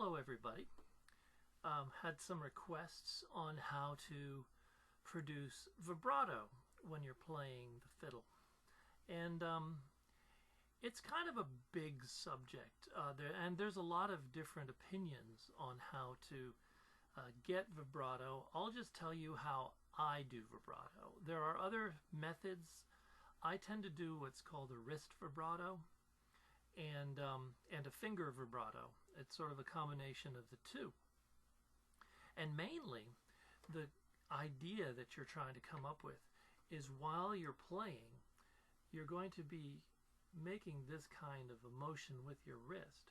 Hello everybody. Had some requests on how to produce vibrato when you're playing the fiddle, and it's kind of a big subject, and there's a lot of different opinions on how to get vibrato. I'll just tell you how I do vibrato. There are other methods. I tend to do what's called a wrist vibrato and a finger vibrato. It's sort of a combination of the two. And mainly, the idea that you're trying to come up with is while you're playing, you're going to be making this kind of a motion with your wrist,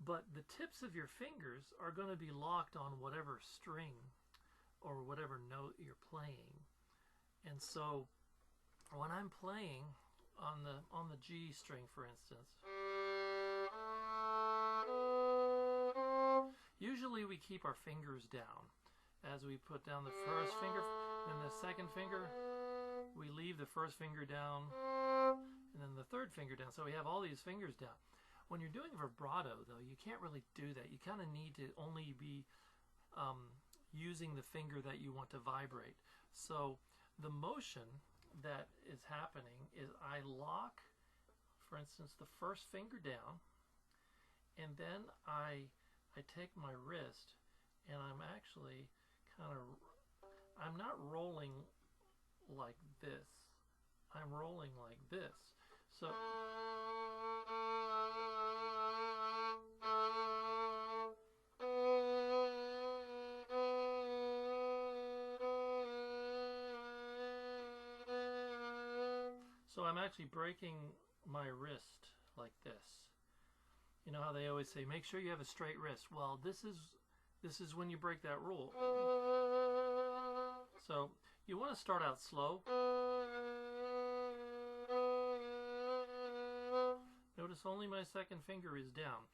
but the tips of your fingers are going to be locked on whatever string or whatever note you're playing. And so when I'm playing on the G string, for instance, usually we keep our fingers down as we put down the first finger, then the second finger, we leave the first finger down, and then the third finger down. So we have all these fingers down. When you're doing vibrato, though, you can't really do that. You kind of need to only be using the finger that you want to vibrate. So the motion that is happening is I lock, for instance, the first finger down, and then I take my wrist and I'm actually I'm not rolling like this. I'm rolling like this. So I'm actually breaking my wrist like this. You know how they always say, make sure you have a straight wrist. Well, this is when you break that rule. So you want to start out slow. Notice only my second finger is down.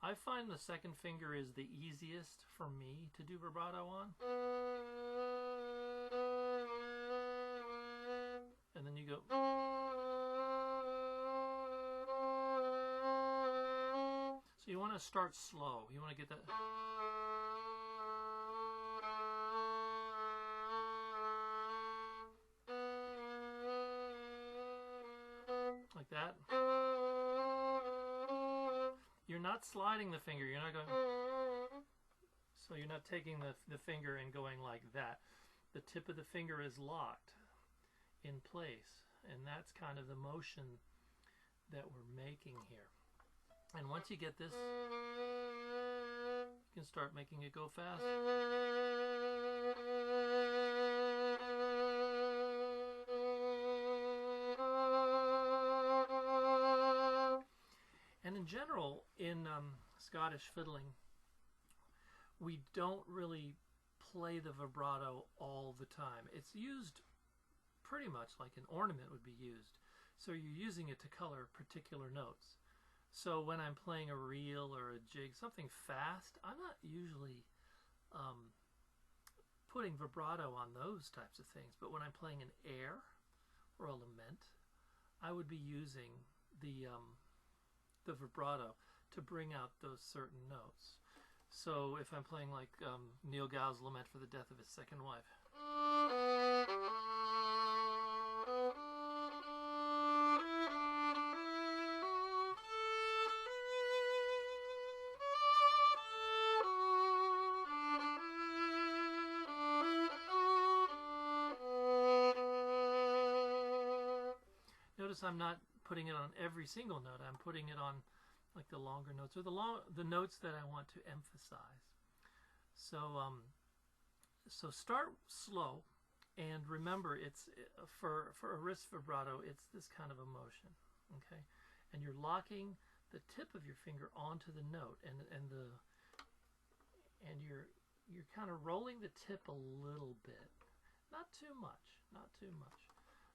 I find the second finger is the easiest for me to do vibrato on. And then you go. So you want to start slow. You want to get that. Like that. You're not sliding the finger. You're not going. So you're not taking the finger and going like that. The tip of the finger is locked in place. And that's kind of the motion that we're making here. And once you get this, you can start making it go fast. And in general, in Scottish fiddling, we don't really play the vibrato all the time. It's used pretty much like an ornament would be used. So you're using it to color particular notes. So when I'm playing a reel or a jig, something fast, I'm not usually putting vibrato on those types of things. But when I'm playing an air or a lament, I would be using the vibrato to bring out those certain notes. So if I'm playing like Neil Gow's Lament for the Death of His Second Wife. Notice I'm not putting it on every single note. I'm putting it on like the longer notes or the notes that I want to emphasize. So so start slow, and remember, it's for a wrist vibrato, it's this kind of a motion, okay? And you're locking the tip of your finger onto the note, and you're kind of rolling the tip a little bit, not too much, not too much.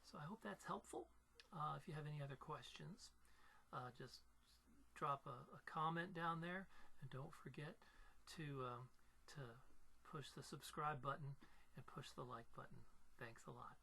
So I hope that's helpful. If you have any other questions, just drop a comment down there, and don't forget to push the subscribe button and push the like button. Thanks a lot.